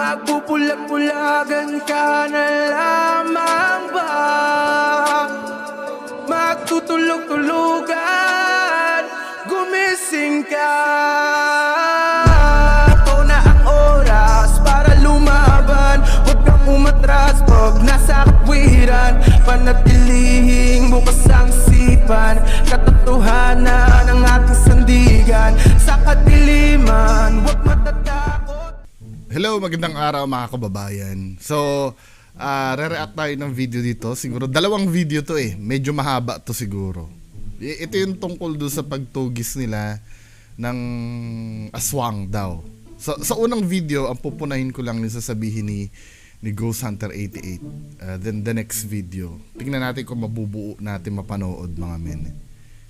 Magpupulag-pulagan ka na lamang ba? Magtutulog-tulugan, gumising ka. Ito na ang oras para lumaban. Huwag kang umatras pag nasa katwiran. Panatilihing bukas ang sipan, katotohanan ng ating sandigan. Sa kadiliman, huwag matatakot. Hello, magandang araw mga kababayan. So, re-react tayo ng video dito. Siguro dalawang video to eh. Medyo mahaba to siguro. Ito yung tungkol doon sa pagtugis nila ng aswang daw. So, sa unang video, ang pupunahin ko lang yung sasabihin ni Ghost Hunter 88. Then the next video, tingnan natin kung mabubuo natin mapanood mga men.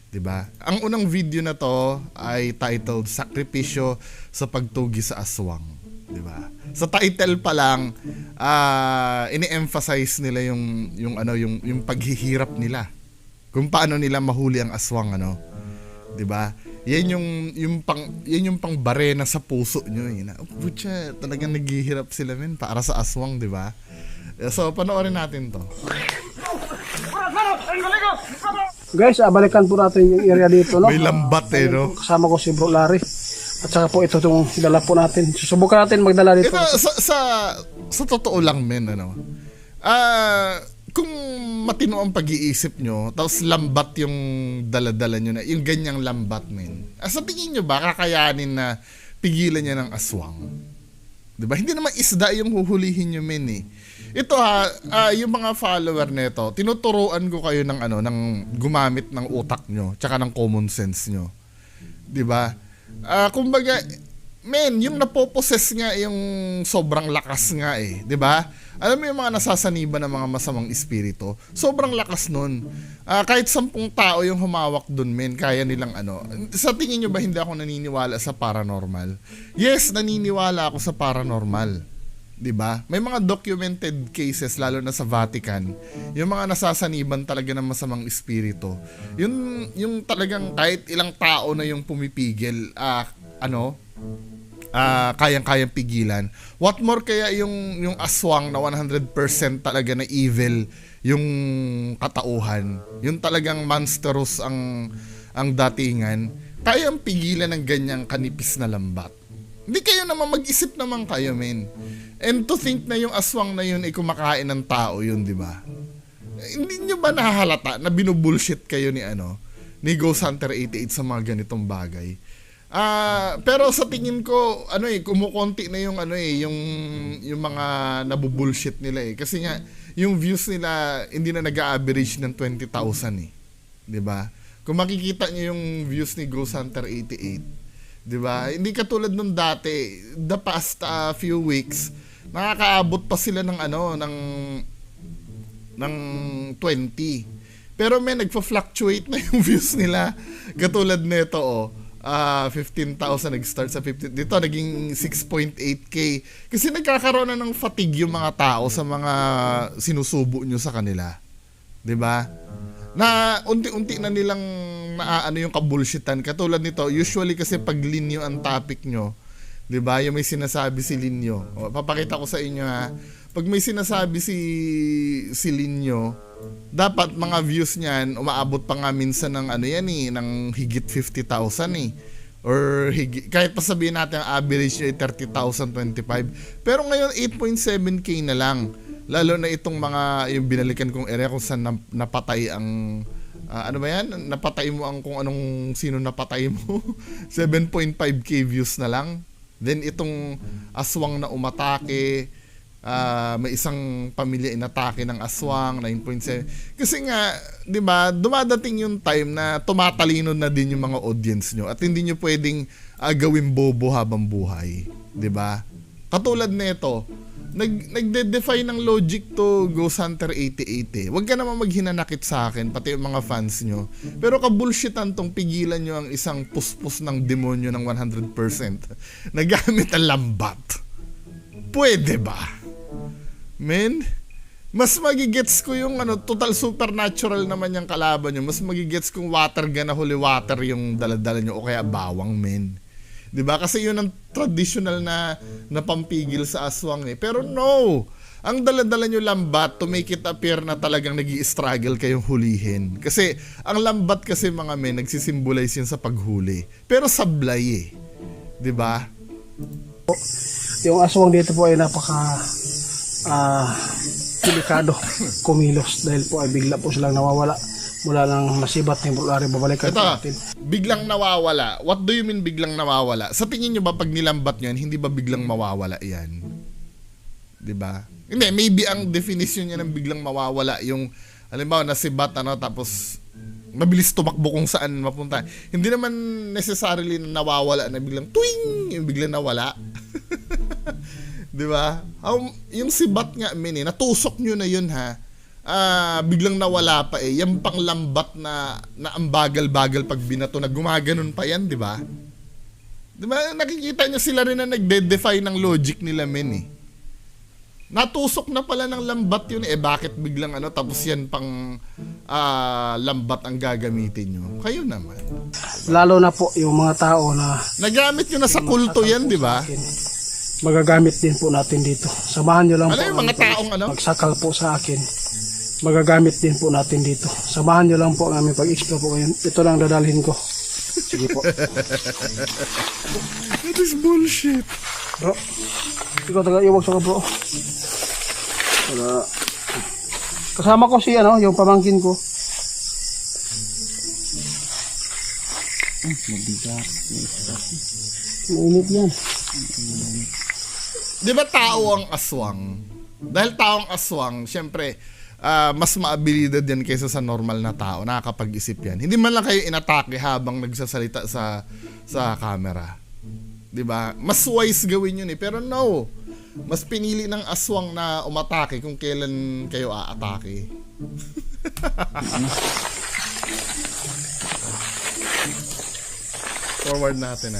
'Di ba? Ang unang video na to ay titled Sakripisyo sa Pagtugis sa Aswang. 'Di ba? Sa title pa lang, ini-emphasize nila yung paghihirap nila. Kung paano nila mahuli ang aswang, 'Di ba? Yan yung pang barena sa puso nyo eh. Putya, talagang naghihirap sila men para sa aswang, 'di ba? So panoorin natin 'to. Guys, balikan po natin yung area dito, no? May lambat eh, no? Kasama ko si Bro Larry. At saka po ito itong dala po natin. Susubukan natin magdala dito. Ito, sa totoo lang men, kung matino ang pag-iisip nyo, tapos lambat yung dala-dala nyo na, yung ganyang lambat men, sa tingin nyo ba kakayanin na pigilan niya ng aswang? Diba? Hindi naman isda yung huhulihin nyo men eh. Ito yung mga follower nito, tinuturuan ko kayo ng gumamit ng utak nyo, tsaka ng common sense nyo. 'Di ba? Kumbaga, men, yung napoposes nga yung sobrang lakas nga eh, 'di ba? Alam mo yung mga nasasaniba ng mga masamang espiritu, sobrang lakas nun. Kahit 10 tao yung humawak dun, men, kaya nilang Sa tingin nyo ba hindi ako naniniwala sa paranormal? Yes, naniniwala ako sa paranormal. 'Di ba? May mga documented cases lalo na sa Vatican, yung mga nasasaniban talaga ng masamang espiritu. Yung talagang kahit ilang tao na yung pumipigil, kayang-kayang pigilan. What more kaya yung aswang na 100% talaga na evil yung katauhan, yung talagang monstrous ang datingan, kayang pigilan ng ganyang kanipis na lambat. Hindi kayo naman mag-isip naman kayo, men. And to think na yung aswang na yun ay kumakain ng tao yun, di ba? Hindi nyo ba nahahalata na binubullshit kayo ni Ghost Hunter 88 sa mga ganitong bagay? Pero sa tingin ko, kumukonti na yung mga nabubullshit nila eh. Kasi nga, yung views nila hindi na nag-a-average ng 20,000 eh. Di ba? Kung makikita nyo yung views ni Ghost Hunter 88, 'di ba? Hindi katulad nung dati, the past few weeks, nakakaabot pa sila ng 20. Pero may nagfa-fluctuate na yung views nila. Katulad nito 15,000 nag-start sa 15. Dito naging 6.8k kasi nagkakaroon na ng fatigue yung mga tao sa mga sinusubo nyo sa kanila. 'Di ba? Na unti-unti na nilang yung kabullshitan. Katulad nito, usually kasi pag linyo ang topic nyo, 'di ba? Yung may sinasabi si Linyo. Papakita ko sa inyo pag may sinasabi si Linyo, dapat mga views niyan umaabot pa nga minsan ng ng higit 50,000 eh. Or kahit pa sabihin natin ang average niya ay 30,000, 25. Pero ngayon 8.7k na lang. Lalo na itong mga yung binalikan kong area kung saan napatay ang napatay mo ang kung anong sino napatay mo. 7.5k views na lang. Then itong aswang na umatake, may isang pamilya inatake ng aswang, 9.7. Kasi nga, 'di ba, dumadating yung time na tumatalino na din yung mga audience nyo at hindi nyo pwedeng gawin bobo habang buhay, 'di ba? Katulad nito, nagde-defy ng logic to Ghost Hunter 88 eh. Huwag ka naman maghinanakit sa akin, pati yung mga fans nyo. Pero kabullshitan tong pigilan nyo ang isang puspos ng demonyo ng 100% na gamit ang lambat. Pwede ba? Men, mas magigets ko yung total supernatural naman yung kalaban nyo. Mas magigets kung water gun na holy water yung daladala nyo o kaya bawang, men. 'Di ba? Kasi yun ang traditional na pampigil sa aswang eh. Pero no. Ang dala-dala nyo lambat to make it appear na talagang nag-i-struggle kayong hulihin. Kasi ang lambat kasi mga men, nagsisimbolize yun sa paghuli. Pero sablay eh. 'Di ba? Yung aswang dito po ay napaka delikado kumilos dahil po ay bigla po silang nawawala mula nang nasibat ng bulari babalikan po Ito, natin. biglang nawawala. What do you mean biglang nawawala? Sa tingin nyo ba pag nilambat nyo yan, hindi ba biglang mawawala yan? 'Di ba? Hindi, maybe ang definition niya ng biglang mawawala yung halimbawa nasibat tapos mabilis tumakbo kung saan mapunta. Hindi naman necessarily na nawawala na biglang tuwing yung biglang nawala. 'Di ba? Yung sibat nga natusok nyo na yun ha. Biglang nawala pa eh. Yung panglambat na ang bagal-bagal pag binato na gumaganon pa yan, 'di ba? 'Di ba? Nakikita nyo sila rin na nagde-defy ng logic nila eh. Natusok na pala ng lambat yun eh. Bakit biglang tapos yan pang lambat ang gagamitin nyo? Kayo naman. Lalo na po yung mga tao na Nagamit nyo na sa kulto yan, di ba? magagamit din po natin dito. Samahan nyo lang po Yung mga taong magsakal po sa akin. Magagamit din po natin dito. Samahan nyo lang po ang aming pag-explore po ngayon. Ito lang dadalhin ko. Sige po. That is bullshit. Bro, ikaw taga iwag sa ka bro. Kasama ko si yung pamangkin ko. Mainit yan. Di ba tao ang aswang? Dahil tao ang aswang, syempre, mas maabilidad yan kaysa sa normal na tao. Nakakapag-isip yan. Hindi man lang kayo inatake habang nagsasalita sa camera. 'Di ba? Mas wise gawin yun eh. Pero no. Mas pinili ng aswang na umatake kung kailan kayo aatake. Forward natin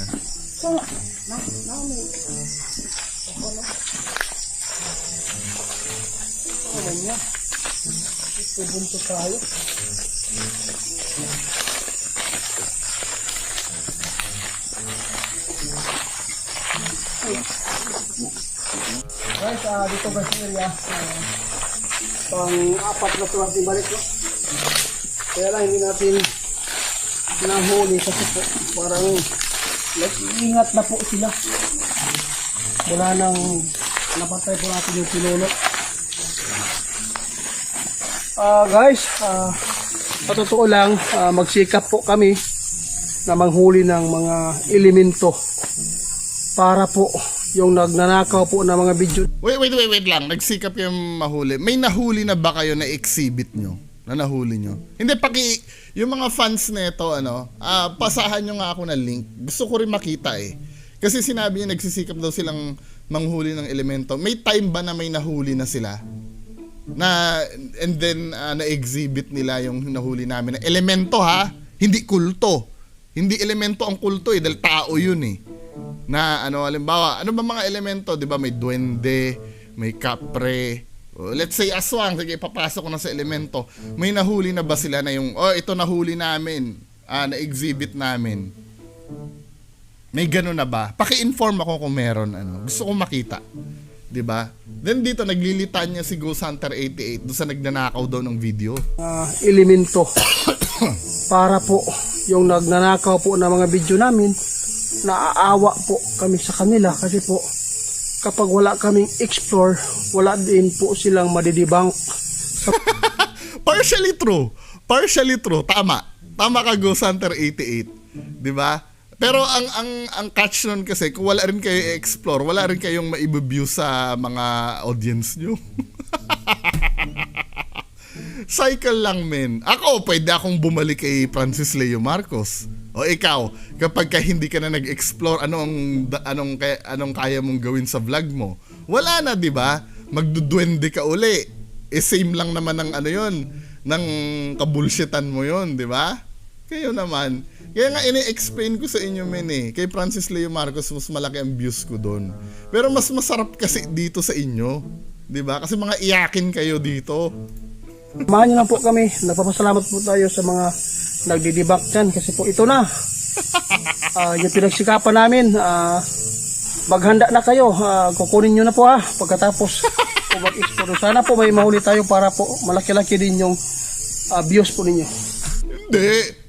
Guys, dito ba sa area? Pang-apat na ito natin balik, no? Kaya lang hindi natin nahuli kasi po parang nag-iingat na po sila. Wala nang napatay po natin yung pinuno. Guys, sa totoo lang, magsikap po kami na manghuli ng mga elemento para po yung nagnanakaw po ng mga video. Wait lang. Nagsikap yung mahuli. May nahuli na ba kayo na exhibit nyo? Na nahuli nyo? Hindi, yung mga fans nito, pasahan nyo nga ako ng link. Gusto ko rin makita eh. Kasi sinabi niya nagsisikap daw silang manghuli ng elemento. May time ba na may nahuli na sila? And then, na-exhibit nila yung nahuli namin. Elemento ha? Hindi kulto. Hindi elemento ang kulto eh. Dahil tao yun eh. Na halimbawa, ano ba mga elemento? 'Di ba may duwende, may kapre. Let's say aswang, sige ipapasok ko na sa elemento. May nahuli na ba sila na yung ito nahuli namin, na-exhibit namin. May gano'n na ba? Paki-inform ako kung meron Gusto ko makita. 'Di ba? Then dito naglilitan niya si Ghost Hunter 88 doon sa nagnanakaw daw ng video. Elemento para po yung nagnanakaw po ng mga video namin. Naaawa po kami sa kanila kasi po kapag wala kaming explore, wala din po silang madidibang. Partially true. Tama ka Ghost Hunter 88. 'Di ba? Pero ang catch nun kasi kung wala rin kayo i-explore, wala rin kayong maibibview sa mga audience nyo. Cycle lang men. Ako, pwede akong bumalik kay Francis Leo Marcos. O ikaw, kapag hindi ka na nag-explore, anong kaya mong gawin sa vlog mo? Wala na, 'di ba? Magduduwende ka uli. Same lang naman ng ng kabulshitan mo 'yon, 'di ba? Kayo naman. Kaya nga ini-explain ko sa inyo kay Francis Leo Marcos mas malaki ang views ko doon. Pero mas masarap kasi dito sa inyo, 'di ba? Kasi mga iyakin kayo dito. Samahan niyo lang po kami. Nagpapasalamat po tayo sa mga nagdidibak dyan kasi po ito na yung pinagsikapan namin, maghanda na kayo. Kukunin nyo na po pagkatapos po mag-explore. Sana po may mahuli tayo para po malaki-laki din yung views po ninyo.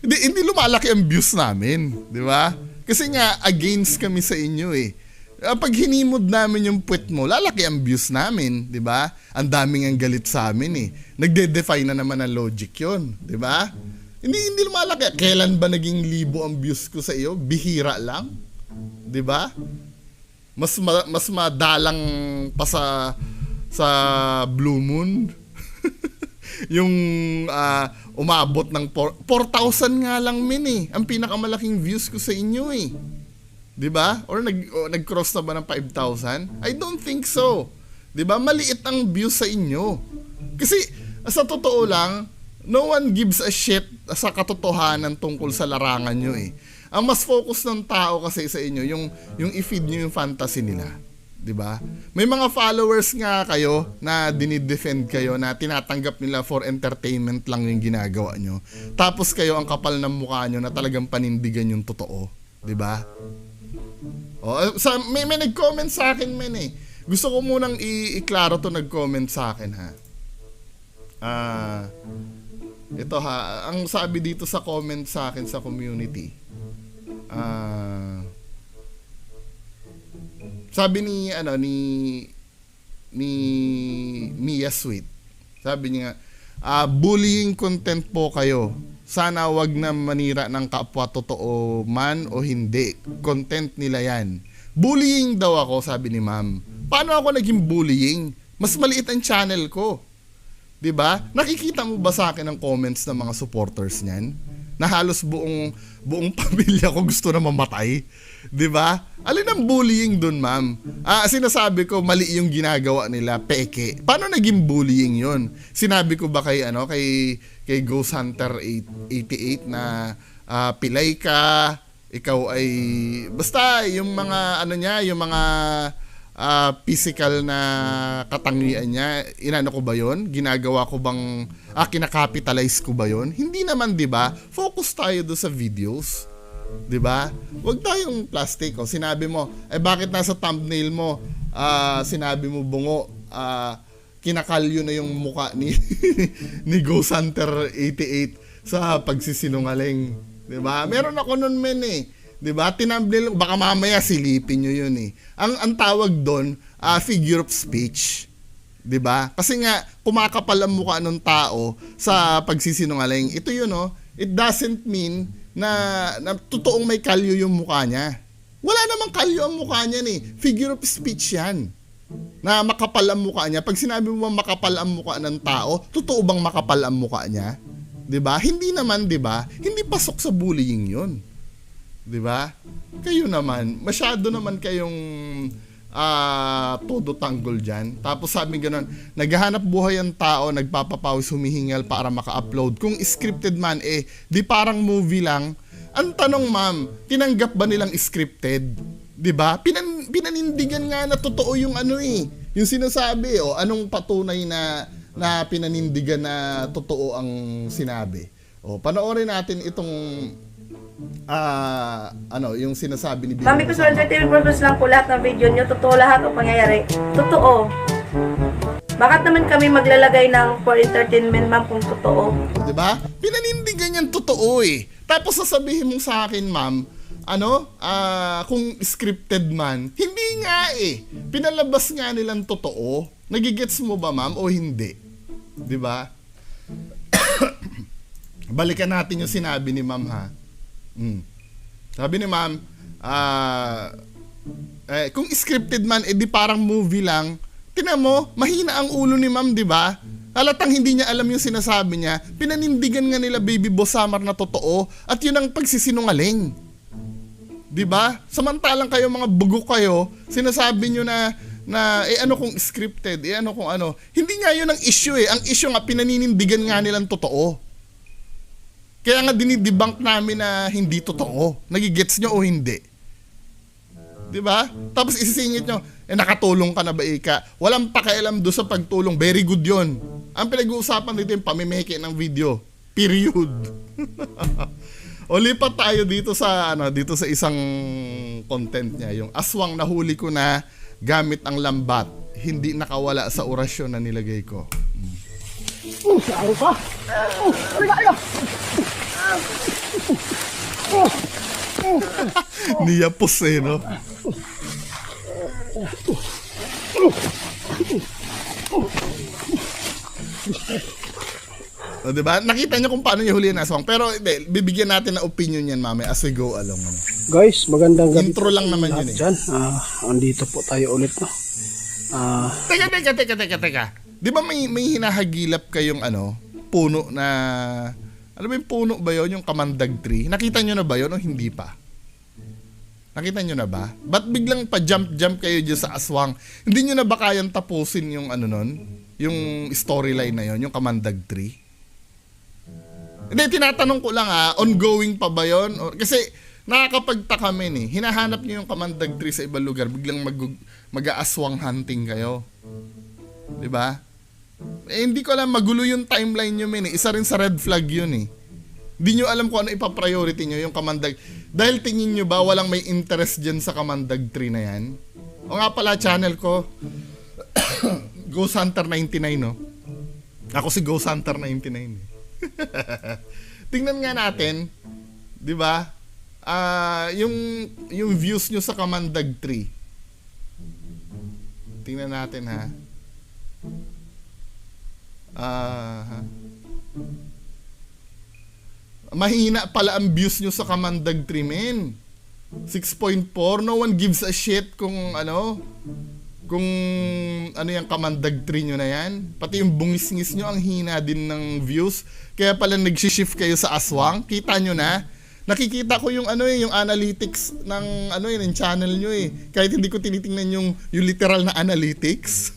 Hindi lumalaki ang views namin, di ba? Kasi nga, against kami sa inyo eh. Pag hinimod namin yung puwet mo, lalaki ang views namin, di ba? Ang daming ang galit sa amin eh. Nagde-define na naman ang logic yun, di ba? Hindi lumalaki. Kailan ba naging 1,000 ang views ko sa iyo? Bihira lang, di ba? Mas madalang pa sa Blue Moon. Yung umabot ng 4,000 nga lang ang pinakamalaking views ko sa inyo eh. 'Di ba? Or nag-cross na ba ng 5,000? I don't think so. 'Di ba? Maliit ang views sa inyo. Kasi sa totoo lang, no one gives a shit sa katotohanan tungkol sa larangan nyo eh. Ang mas focus ng tao kasi sa inyo, yung i-feed nyo yung fantasy nila. 'Di ba? May mga followers nga kayo na dinidefend kayo na tinatanggap nila for entertainment lang yung ginagawa nyo. Tapos kayo ang kapal ng mukha nyo na talagang panindigan yung totoo. 'Di ba? May nag-comment sa akin eh. Gusto ko munang i-klaro to nag-comment sa akin ha. Ito ha, ang sabi dito sa comment sa akin sa community. Sabi ni Mia Sweet. Sabi niya, bullying content po kayo. Sana wag na manira ng kapwa totoo man o hindi. Content nila yan. Bullying daw ako, sabi ni ma'am. Paano ako naging bullying? Mas maliit ang channel ko. 'Di ba? Nakikita mo ba sa akin ang comments ng mga supporters niyan? Na halos buong pamilya ko gusto na mamatay. 'Di ba? Alin ang bullying doon, ma'am? Sinasabi ko mali yung ginagawa nila, peke. Paano naging bullying 'yon? Sinabi ko ba kay Ghost Hunter 88 na pilay ka, ikaw ay basta yung mga yung mga physical na katangian niya, inano ko ba yon? Ginagawa ko bang kinakapitalize ko ba yon? Hindi naman, 'di ba? Focus tayo do sa videos, 'di ba? Huwag tayong plastic. Sinabi mo, bakit nasa thumbnail mo sinabi mo bungo, kinakalyo na yung mukha ni ni Ghost Hunter 88 sa pagsisinungaling, 'di ba? Meron ako noon eh. 'Di ba? Tinambnil, baka mamaya silipin niyo 'yun eh. Ang tawag doon, figure of speech. 'Di ba? Kasi nga kumakapal ang mukha ng tao sa pagsisinungaling. Ito 'yun It doesn't mean na totoong may kalyo yung mukha niya. Wala namang kalyo ang mukha niya Figure of speech 'yan. Na makapal ang mukha niya. Pag sinabi mo makapal ang mukha ng tao, totoo bang makapal ang mukha niya? 'Di ba? Hindi naman, 'di ba? Hindi pasok sa bullying 'yun. 'Di ba? Kayo naman, masyado naman kayong todo tanggol diyan. Tapos sabi ganoon, naghahanap buhay ang tao, nagpapapawis, humihingal para maka-upload. Kung scripted man di parang movie lang. Ang tanong, ma'am, tinanggap ba nilang scripted? 'Di ba? Pinanindigan nga na totoo yung yung sinasabi anong patunay na pinanindigan na totoo ang sinabi. Panoorin natin itong yung sinasabi ni Bill. Kami po sa entertainment purpose lang po lahat ng video nyo. Totoo lahat o pangyayari. Totoo. Bakit naman kami maglalagay ng for entertainment, ma'am, kung totoo? Diba? Pinanindigan yan totoo Tapos sasabihin mo sa akin, ma'am, kung scripted man, hindi nga Pinalabas nga nilang totoo. Nagigets mo ba, ma'am, o hindi? Diba? Balikan natin yung sinabi ni ma'am, ha? Sabi ni ma'am, kung scripted man, di parang movie lang. Tingnan mo, mahina ang ulo ni ma'am, di ba? Halatang hindi niya alam yung sinasabi niya. Pinanindigan nga nila Baby Boss Summer na totoo, at yun ang pagsisinungaling. Di ba? Samantalang kayo mga bugok kayo, sinasabi nyo na kung scripted, kung ano. Hindi nga yun ang issue Ang issue nga, pinaninindigan nga nilang totoo. Kaya nga dinidebunk namin na hindi totoo. Nagigets nyo o hindi? 'Di ba? Tapos isisingit nyo, nakatulong ka na ba, Ika? Walang pakialam do sa pagtulong. Very good 'yon. Ang pinag-uusapan dito yung pamimeke ng video. Period. O lipat tayo dito sa dito sa isang content niya, yung aswang nahuli ko na gamit ang lambat, hindi nakawala sa orasyon na nilagay ko. Saan ka? Halika! Niyapos no? O, diba? Nakita niyo kung paano niya huli yung aswang. Pero hindi, bibigyan natin ng opinion yan mamaya as we go along. Guys, magandang gabi. Intro lang naman yun eh. Dyan, andito po tayo ulit, no? Teka. Di ba may hinahagilap kayong puno na, ano ba yung puno ba yun? Yung kamandag tree? Nakita nyo na ba yun o hindi pa? Nakita nyo na ba? Ba't biglang pa-jump kayo dyan sa aswang? Hindi nyo na ba kayang tapusin yung yung storyline na yun, yung kamandag tree? Hindi, tinatanong ko lang ongoing pa ba yun? Kasi nakakapagtaka kami hinahanap nyo yung kamandag tree sa ibang lugar, biglang mag-aaswang hunting kayo. Diba? Hindi ko alam, magulo yung timeline nyo isa rin sa red flag yun Hindi nyo alam kung ano ipa-priority nyo yung kamandag. Dahil tingin nyo ba walang may interest dyan sa kamandag tree na yan? O nga pala, channel ko, Ghost Hunter 99, no? Ako si Ghost Hunter 99. Tingnan nga natin, 'di ba? Yung views nyo sa kamandag tree. Tingnan natin mahina pala ang views nyo sa kamandag tree, men. 6.4. No one gives a shit kung yung kamandag tree nyo na yan. Pati yung bungis-ngis nyo ang hina din ng views. Kaya pala nag-shift kayo sa aswang. Kita nyo na. Nakikita ko yung yung analytics ng ng channel nyo Kahit hindi ko tinitingnan yung literal na analytics.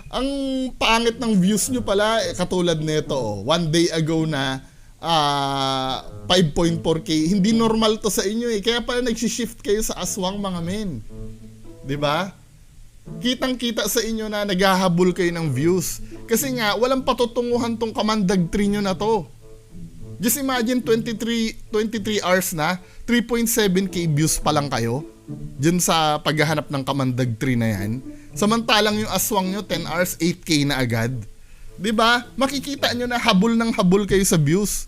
ang pangit ng views nyo pala katulad nito. One day ago na 5.4k. Hindi normal to sa inyo Kaya pala nag-shift kayo sa aswang, mga men. 'Di ba? Kitang-kita sa inyo na naghahabol kayo ng views. Kasi nga walang patutunguhan tong kamandag tree nyo na to. Just imagine 23 hours na 3.7k views pa lang kayo diyan sa paghahanap ng kamandag tree na yan. Samantalang yung aswang nyo 10 hours 8k na agad. 'Di ba? Makikita nyo na habol ng habol kayo sa views.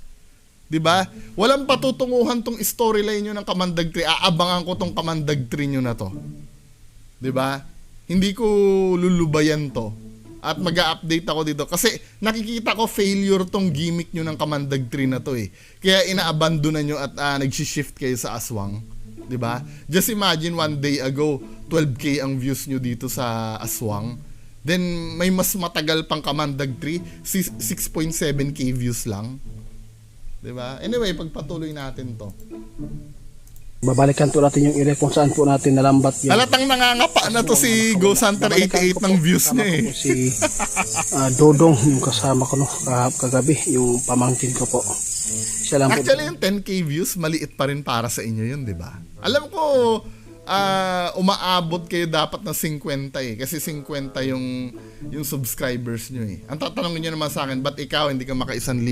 'Di ba? Walang patutunguhan tong storyline nyo ng kamandag tree. Aabangan ko tong kamandag tree nyo na to. 'Di ba? Hindi ko lulubayan to. At mag-a-update ako dito kasi nakikita ko failure tong gimmick nyo ng kamandag tree na to Kaya ina-abandonan nyo at nag-shift kayo sa aswang. 'Di ba? Just imagine one day ago 12k ang views nyo dito sa aswang. Then may mas matagal pang kamandag tree, 6.7k views lang. 'Di ba? Anyway, pagpatuloy natin 'to. Babalikan po natin yung area kung saan po natin nalambat yan. Halatang nangangapa na to si Ghost Hunter 88 ng views niya Si Dodong, yung kasama ko kagabi, yung pamangkin ko po. Siya lang po. Actually, yung 10k views, maliit pa rin para sa inyo yun, di ba? Alam ko, umaabot kayo dapat ng 50 kasi 50 yung subscribers nyo Ang tatanungin nyo naman sa akin, ba't ikaw hindi ka maka 1,000,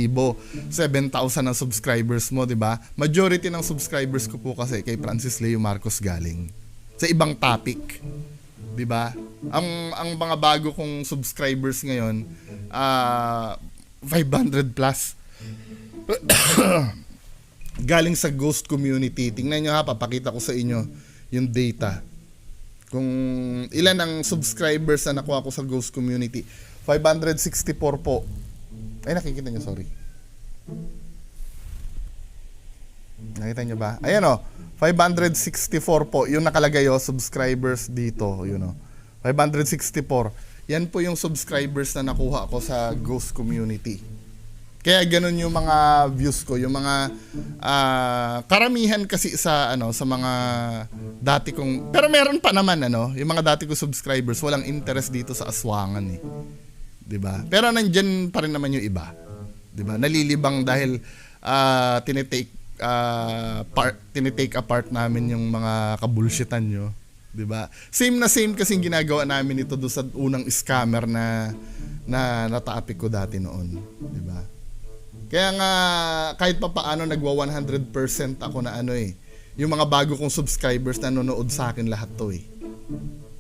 7,000 ang subscribers mo, di ba? Majority ng subscribers ko po kasi kay Francis Leo Marcos galing sa ibang topic, di ba? Ang mga bago kong subscribers ngayon, 500 plus. Galing sa ghost community. Tingnan nyo papakita ko sa inyo yung data. Kung ilan ang subscribers na nakuha ko sa ghost community. 564 po. Ay, nakikita nyo, sorry. Nakita nyo ba? Ayan 564 po. Yung nakalagay subscribers dito. 564. Yan po yung subscribers na nakuha ko sa ghost community. Kaya ganun yung mga views ko, yung mga karamihan kasi sa mga dati kong, pero meron pa naman yung mga dati ko subscribers walang interest dito sa aswangan 'di ba? Pero nandiyan pa rin naman yung iba. 'Di ba? Nalilibang dahil tinitake apart namin yung mga kabulshitan nyo. 'Di ba? Same kasi ginagawa namin ito do sa unang scammer na nataapik ko dati noon, 'di ba? Kaya nga, kahit pa paano, nagwa 100% ako na ano eh. Yung mga bago kong subscribers na nanonood sa akin lahat to eh.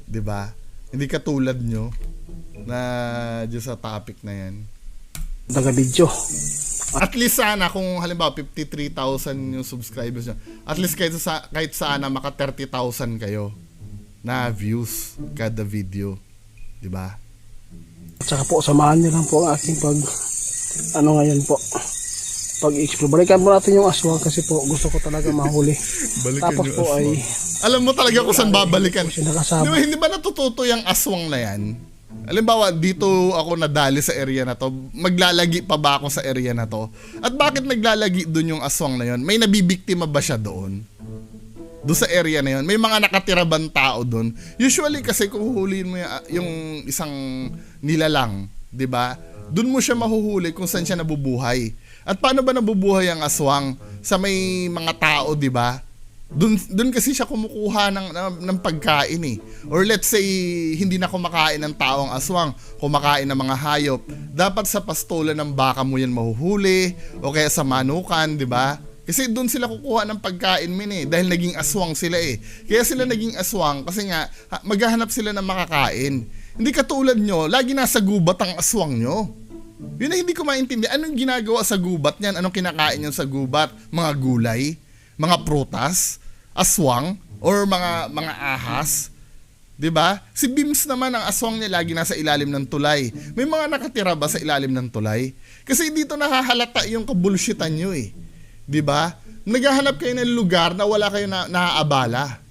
'Di ba? Hindi katulad nyo na dyan sa topic na yan. Taga-video. At least sana, kung halimbawa 53,000 yung subscribers nyo, at least kahit sana maka 30,000 kayo na views kada video. 'Di ba? At saka po, samahan niyo lang po ang aking ngayon po, pag-explore. Balikan po natin yung aswang kasi po gusto ko talaga mahuli. Balikan Tapos yung po aswang. ay Alam mo talaga kung saan babalikan. nakasama. Hindi ba natututo yung aswang na yan? Halimbawa, dito ako nadali sa area na to, maglalagi pa ba ako sa area na to? At bakit naglalagi doon yung aswang na yon? May nabibiktima ba siya doon? Doon sa area na yon, may mga nakatira bang tao doon? Usually kasi kung huhulihin mo yung isang nilalang, 'di ba? Doon mo siya mahuhuli kung saan siya nabubuhay. At paano ba nabubuhay ang aswang? Sa may mga tao, 'di ba? Doon kasi siya kumukuha ng pagkain eh. Or let's say hindi na kumakain ng tao ang aswang, kumakain ng mga hayop. Dapat sa pastulan ng baka mo yan mahuhuli o kaya sa manukan, 'di ba? Kasi doon sila kukuha ng pagkain min dahil naging aswang sila eh. Kaya sila naging aswang kasi nga maghahanap sila ng makakain. Hindi katulad nyo, lagi nasa gubat ang aswang nyo. Yun na hindi ko maintindihan. Anong ginagawa sa gubat niyan? Anong kinakain nyo sa gubat? Mga gulay? Mga prutas? Aswang? Or mga ahas? 'Di ba? Si Bims naman, ang aswang niya lagi nasa ilalim ng tulay. May mga nakatira ba sa ilalim ng tulay? Kasi dito nahahalata yung kabulshitan nyo eh. 'Di ba? Naghahanap kayo ng lugar na wala kayo naaabala.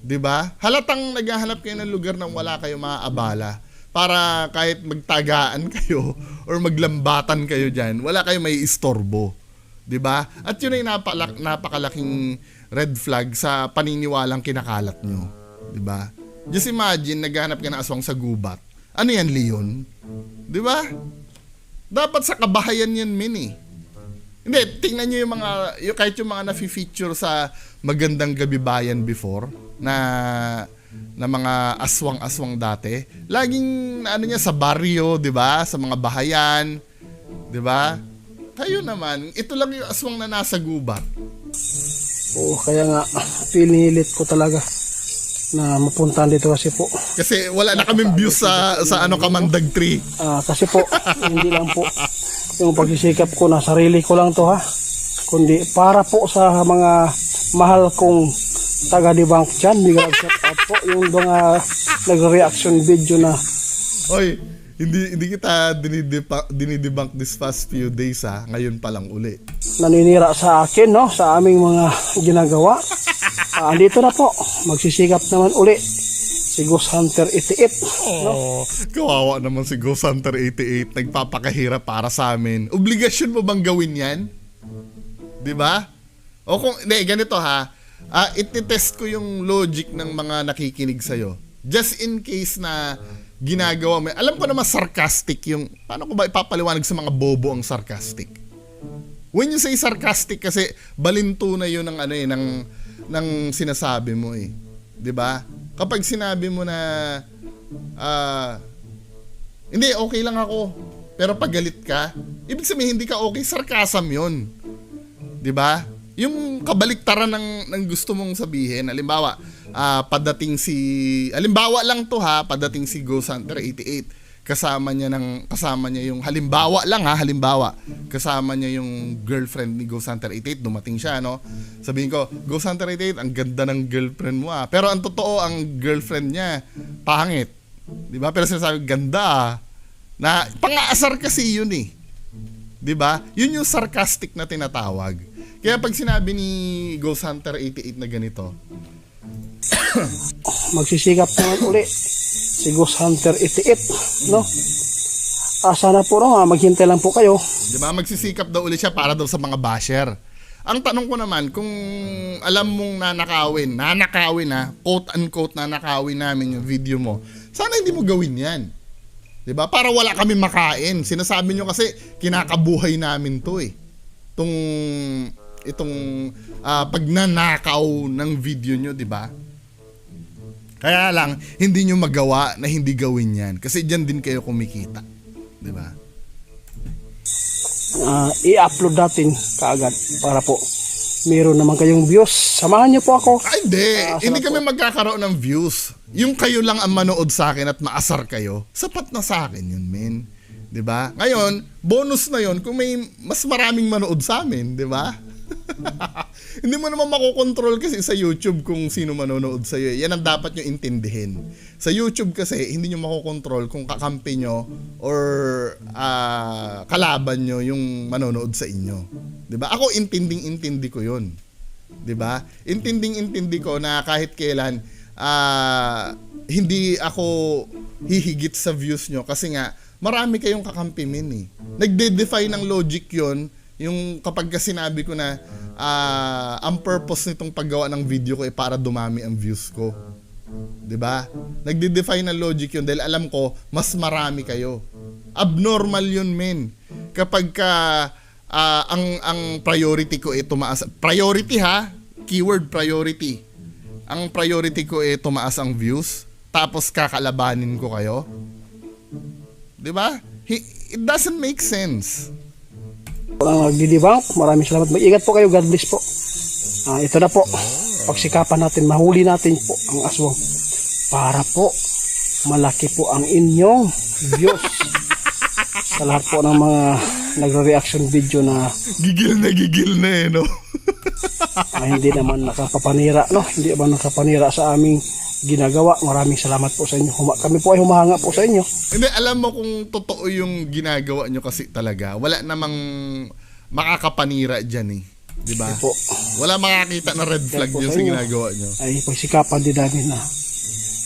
'Di ba? Halatang naghahanap kayo ng lugar na wala kayo maaabala para kahit magtagaan kayo or maglambatan kayo diyan, wala kayo may istorbo. 'Di ba? At yun ay napakalaking red flag sa paniniwalang kinakalat nyo. 'Di ba? Just imagine naghahanap ka ng aswang sa gubat. Ano yan, Leon? 'Di ba? Dapat sa kabahayan yan, min eh. Hindi, tingnan nyo kahit yung mga nafi-feature sa Magandang Gabi Bayan before, na mga aswang-aswang dati. Laging, sa baryo, di ba? Sa mga bahayan, di ba? Kayo naman, ito lang yung aswang na nasa gubat. Oo, kaya nga, pinilit ko talaga na mapuntahan dito kasi po. Kasi wala na kaming views sa Kamandag Tree. Kasi po, hindi lang po yung pagsisikap ko na sarili ko lang to ha, kundi para po sa mga mahal kong taga-debunk dyan. Bigla shout out po yung mga nag-reaction video na Oy, hindi kita dinidebunk this past few days ha. Ngayon pa lang uli. naninira sa akin, no, sa aming mga ginagawa. Andito na po, magsisikap naman uli si Ghost Hunter 88, no? Oh, kawawa naman si Ghost Hunter 88, nagpapakahirap para sa amin. Obligasyon mo bang gawin 'yan? 'Di ba? O kung ganito ha, ititest ko yung logic ng mga nakikinig sa iyo. Just in case na ginagawa mo. Alam ko naman sarcastic yung, paano ko ba ipapaliwanag sa mga bobo ang sarcastic? When you say sarcastic kasi balinto na 'yun ng ng sinasabi mo eh. 'Di ba? Kapag sinabi mo na hindi, okay lang ako, pero pag galit ka, ibig sabihin hindi ka okay, sarcasm 'yun. 'Di ba? Yung kabaliktaran ng gusto mong sabihin, halimbawa, halimbawa lang to ha, padating si Ghost Hunter 88. Kasama niya yung halimbawa kasama niya yung girlfriend ni Ghost Hunter 88, dumating siya, no? Sabihin ko, Ghost Hunter 88, ang ganda ng girlfriend mo ah. Pero ang totoo, ang girlfriend niya pangit. 'Di ba? Pero sinasabi, ganda ah. Na pang-aasar kasi yun eh. 'Di ba? Yun yung sarcastic na tinatawag. Kaya pag sinabi ni Ghost Hunter 88 na ganito, magsisikap naman uli si Ghost Hunter 88, no? Sana po maghintay lang po kayo. 'di ba? Magsisikap daw uli siya para daw sa mga basher. Ang tanong ko naman, kung alam mong nanakawin na, quote-unquote nanakawin namin yung video mo, sana hindi mo gawin yan. 'Di ba? Para wala kami makain. Sinasabi nyo kasi kinakabuhay namin 'to eh. Itong pagnanakaw ng video nyo, 'di ba? Kaya lang hindi nyo magawa na hindi gawin 'yan kasi diyan din kayo kumikita, 'di ba? i-upload natin kaagad para po meron naman kayong views. Samahan niyo po ako. Ay, hindi. Hindi sarap kami magkakaroon ng views. Yung kayo lang ang manood sa akin at maasar kayo, sapat na sa akin yun, men. 'Di ba? Ngayon, bonus na yun kung may mas maraming manood sa amin, 'di ba? Hindi mo naman makokontrol kasi sa YouTube kung sino manonood sa iyo. Yan ang dapat nyo intindihin. Sa YouTube kasi, hindi nyo makokontrol kung kakampi nyo or kalaban nyo yung manonood sa inyo. 'Di ba? Ako intinding-intindi ko 'yun. 'Di ba? Intinding-intindi ko na kahit kailan hindi ako hihigit sa views nyo kasi nga marami kayong kakampi min eh. Nagde-defy ng logic 'yon. Yung kapag ka sinabi ko na ang purpose nitong paggawa ng video ko ay para dumami ang views ko. 'Di ba? Nagde-define ng logic 'yun dahil alam ko mas marami kayo. Abnormal 'yun, men. Kapag ka ang priority ko ay tumaas. Priority ha, keyword priority. Ang priority ko ay tumaas ang views tapos kakalabanin ko kayo. 'Di ba? It doesn't make sense. Walang nagdidibang. Maraming salamat. Mag-ingat po kayo. God bless po. Ito na po. Pagsikapan natin, mahuli natin po ang aswang para po malaki po ang inyong views. Sa lahat po ng mga nagre-reaction video na Gigil na eh, no? hindi naman nakapapanira, no? Hindi naman nakapanira sa aming ginagawa. Maraming salamat po sa inyo. Kami po ay humahanga po sa inyo. Hindi, alam mo kung totoo yung ginagawa nyo kasi talaga. Wala namang makakapanira dyan eh. Diba? Po. Wala makakita na red flag po dyan sa sa inyo. ginagawa nyo. Ay pagsikapan din namin na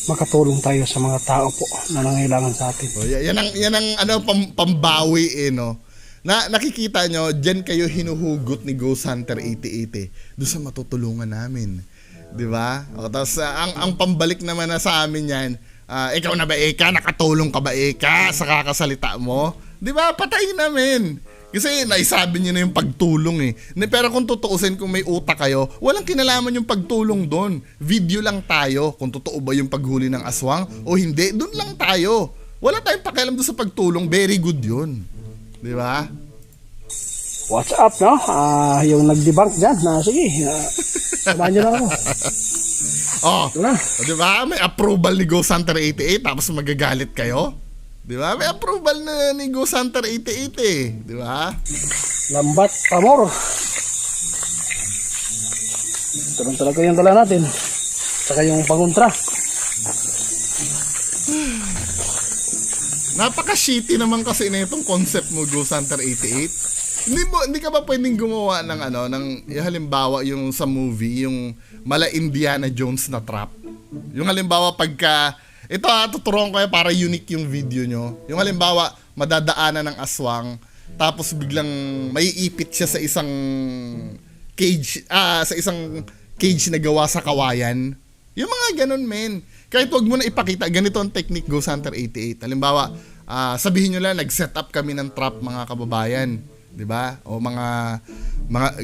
makatulong tayo sa mga tao po na nangailangan sa atin. So, yan ang ano, pambawi eh, no? Nakikita nyo, dyan kayo hinuhugot ni Ghost Hunter 8080 doon sa matutulungan namin. Di ba? O, tapos ang pambalik naman na sa amin yan, ikaw na ba Eka? Nakatulong ka ba Eka sa kakasalita mo? Di ba? Patayin namin. Kasi naisabi niyo na yung pagtulong eh. Pero kung tutuusin, kung may utak kayo, walang kinalaman yung pagtulong doon. Video lang tayo kung totoo ba yung paghuli ng aswang o hindi. Doon lang tayo. Wala tayong pakialam doon sa pagtulong. Very good yun. Di ba? What's up, no? Yung nag-debunk dyan, sige, samahan nyo lang ako. Oh, Ito na. di ba? May approval ni Ghost Hunter 88 tapos magagalit kayo. Di ba? May approval na ni Ghost Hunter 88 eh. Di ba? Lambat pamor. Ito lang talaga yung dala natin. Saka yung pangontra. Napaka-shitty naman kasi na itong concept mo, Ghost Hunter 88. Hindi ka ba pwedeng gumawa ng halimbawa yung sa movie, yung mala Indiana Jones na trap? Yung halimbawa pagka, ito tuturuan ko kayo para unique yung video nyo. Yung halimbawa, madadaanan ng aswang, tapos biglang maiipit siya sa isang cage, na gawa sa kawayan. Yung mga ganun, men. Kahit wag mo na ipakita, ganito ang technique Ghost Hunter 88. Halimbawa, sabihin nyo lang, nag-set up kami ng trap, mga kababayan. 'Di ba? O mga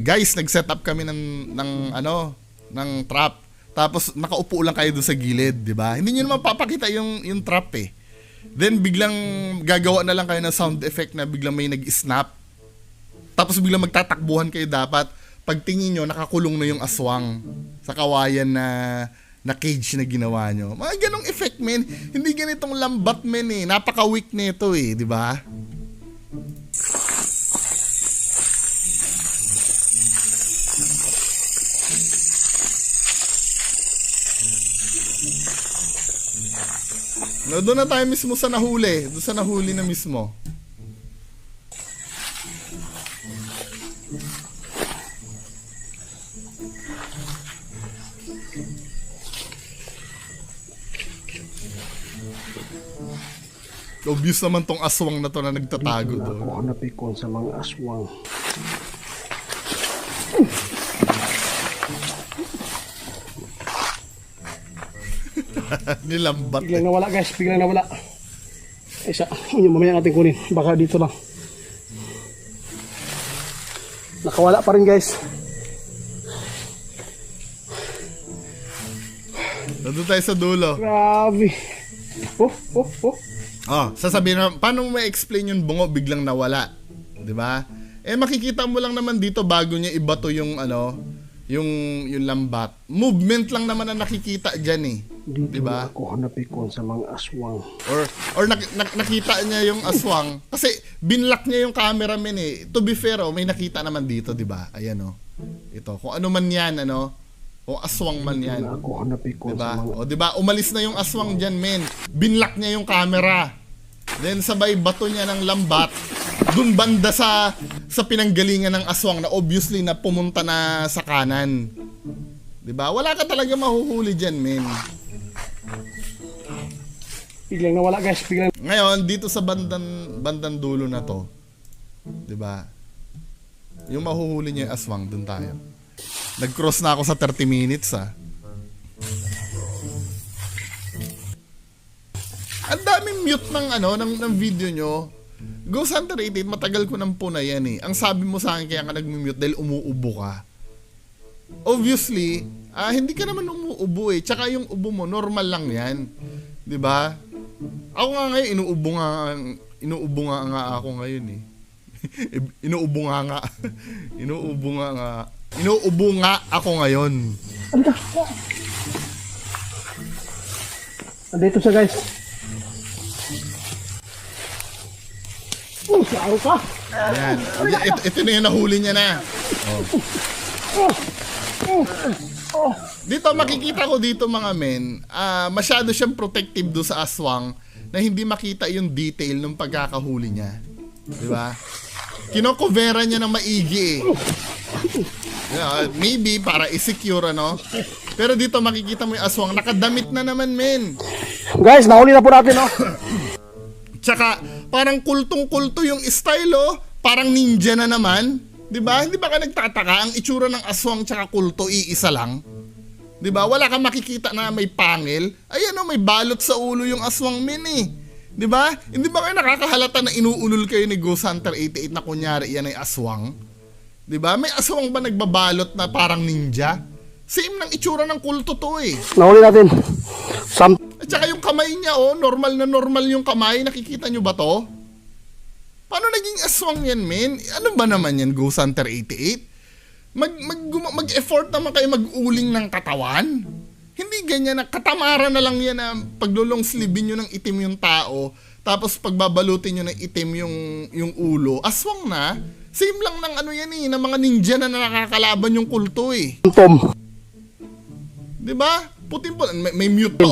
guys, nag-set up kami ng trap. Tapos nakaupo lang kayo doon sa gilid, 'di ba? Hindi niyo naman papakita yung trap eh. Then biglang gagawa na lang kayo ng sound effect na biglang may nag-snap. Tapos biglang magtatakbuhan kayo dapat. Pagtingin nyo, nakakulong na yung aswang sa kawayan na cage na ginawa nyo. Mga ganong effect, men. Hindi ganitong lambat, men eh. Napaka-weak nito eh, 'di ba? No, doon na tayo mismo sa nahuli. Doon sa nahuli na mismo. Obvious naman tong aswang na to na nagtatago doon. Ako napikon sa mga aswang. Nilambat eh. Biglang nawala guys, biglang nawala. Isa, yun mamaya natin kunin. Baka dito lang. Nakawala pa rin guys. Nandun tayo sa dulo. Grabe. Oh, sasabihin na, paano mo ma-explain yung bungo biglang nawala? 'Di ba? Makikita mo lang naman dito bago niya ibato yung yung lambat. Movement lang naman ang nakikita diyan eh. Dito Diba? ako hanapikon sa mga aswang. Or nakita niya yung aswang kasi binlock niya yung cameraman eh. To be fair, may nakita naman dito, 'di ba? Ayan Ito, kung ano man 'yan, kung aswang man 'yan. Na ako hanapikon Diba? sa mga... O diba, umalis na yung aswang dyan, men. Binlock niya yung camera. Then sabay bato niya ng lambat. Dun banda sa pinanggalingan ng aswang na obviously na pumunta na sa kanan. Diba? Wala ka talaga mahuhuli dyan, men. Biglang nawala guys, biglang... Ngayon, dito sa bandang dulo na to, diba? Yung mahuhuli niya yung aswang, dun tayo. Nag-cross na ako sa 30 minutes, Ang daming mute ng video nyo. Ghost Hunter 88, matagal ko nang puna yan eh. Ang sabi mo sa akin kaya ka nag-mute dahil umuubo ka. Obviously, hindi ka naman umuubo eh. Tsaka yung ubo mo, normal lang yan. 'Di ba? Ako nga ngayon, inuubo nga ako ngayon eh. Inuubo nga ako ngayon. Andito siya guys. Saro ka! Ayan. Ito na yung nahuli niya na. Dito makikita ko dito mga men, masyado siyang protective do sa aswang na hindi makita yung detail ng pagkakahuli niya. 'Di ba? Kinokovera niya ng maigi eh. Maybe para i-secure Pero dito makikita mo yung aswang nakadamit na naman men. Guys, nahuli na po natin Tsaka parang kultong-kulto yung style parang ninja na naman. 'Di ba? Hindi ba ka nagtataka ang itsura ng aswang tsaka kulto iisa lang? 'Di ba? Wala kang makikita na may pangil. Ayan may balot sa ulo yung aswang men eh. 'Di ba? Hindi ba kayo nakakahalata na inuulol kayo ni Ghost Hunter 88 na kunyari yan ay aswang? 'Di ba? May aswang ba nagbabalot na parang ninja? Same ng itsura ng kulto to eh. Nahuli natin. At saka yung kamay niya normal na normal yung kamay. Nakikita nyo ba to? Paano naging aswang yan, men? Ano ba naman yan, Ghost Hunter 88? Mag-effort naman kayo mag-uling ng katawan? Hindi ganyan na katamaran na lang yan na paglulong sleevein nyo ng itim yung tao, tapos pagbabalutin nyo ng itim yung ulo. Aswang na. Same lang ng yan ng mga ninja na nakakalaban yung kulto eh. Tom. 'Di ba? Puting-puti. May mute pa.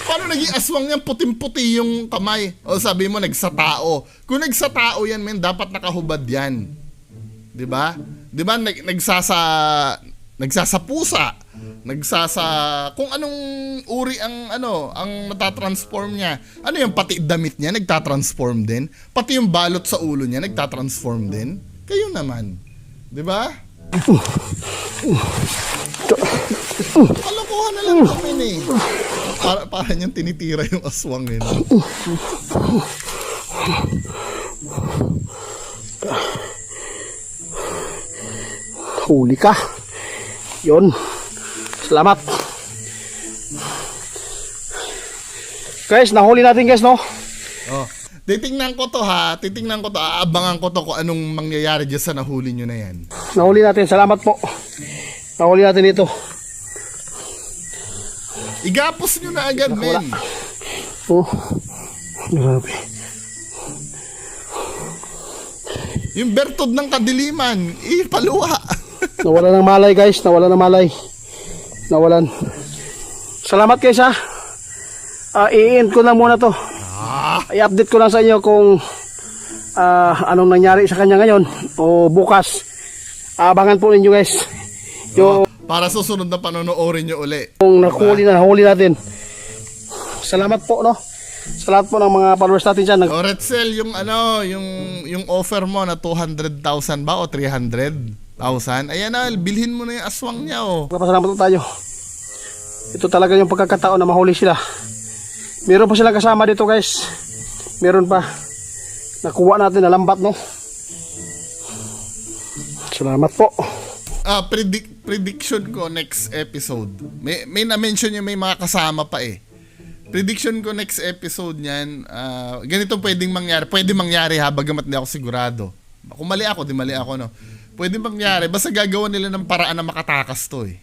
Paano naging aswang yan? Puting-puti yung kamay. Sabi mo, nagsatao. Kung nagsatao yan, men, dapat nakahubad yan. 'Di ba? 'Di ba? Nagsasapusa. Kung anong uri ang natatransform niya. Ano yung pati damit niya, nagtatransform din. Pati yung balot sa ulo niya, nagtatransform din. Kayo naman. 'Di ba? Kalokohan na lang kami eh. Para niyang tinitira yung aswang eh. Huli ka. Yun. Salamat. Guys, nahuli natin guys, no? Titingnan ko to. Aabangan ko to kung anong mangyayari dyan sa nahuli nyo na yan. Nahuli natin. Salamat po. Nahuli natin ito. Igapos nyo na agad, men. Grabe. Yung bertod ng kadiliman, paluwa. Nawala ng malay guys. Nawalan. Salamat guys ha. I-end ko na muna to. I-update ko lang sa inyo kung anong nangyari sa kanya ngayon o bukas. Abangan po ninyo guys. Para susunod na panonoorin nyo uli. Kung nahuli natin. Salamat po, no? Salamat po ng mga followers natin dyan. Retzel, yung offer mo na 200,000 ba o 300,000? Ayan na, bilhin mo na yung aswang niya Magpapasalamat po tayo. Ito talaga yung pagkakataon na mahuli sila. Meron pa silang kasama dito guys. Meron pa. Nakuha natin na lambat, no? Salamat po. Prediction ko next episode. May na-mention yung may mga kasama pa eh. Prediction ko next episode niyan, ganito pwedeng mangyari. Pwede mangyari bagamat hindi ako sigurado. Kung mali ako, di mali ako, no? Pwede mangyari, basta gagawa nila ng paraan na makatakas to, eh.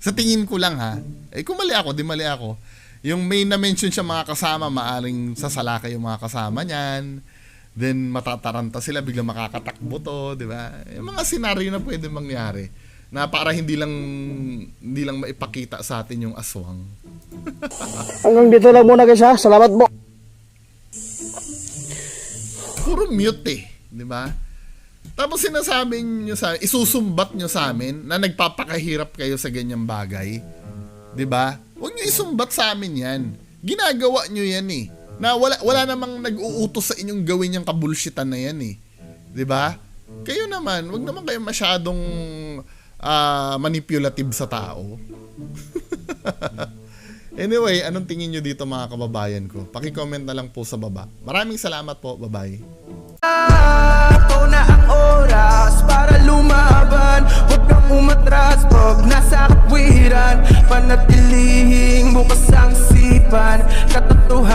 Sa tingin ko lang, ha? Eh, kung mali ako, di mali ako. Yung may na-mention siya mga kasama, maaring sasalakay yung mga kasama niyan. Then, matataranta sila, biglang makakatakbo to, di ba? Yung mga senaryo na pwede mangyari na para hindi lang maipakita sa atin yung aswang. Hanggang dito lang muna guys ha. Salamat po. Puro mute eh, di ba? Tapos sinasabi nyo sa isusumbat nyo sa amin na nagpapakahirap kayo sa ganyang bagay. Di ba? Huwag nyo isumbat sa amin yan. Ginagawa nyo yan eh. Na wala namang nag-uutos sa inyong gawin yung kabulshitan na yan eh. Di ba? Kayo naman, huwag naman kayo masyadong manipulative sa tao. Anyway, anong tingin nyo dito mga kababayan ko? Paki-comment na lang po sa baba. Maraming salamat po. Bye-bye. Ito na ang oras para lumaban. Huwag kang umatras pag nasa katwiran. Panatilihing bukas ang sipan. Katotohanan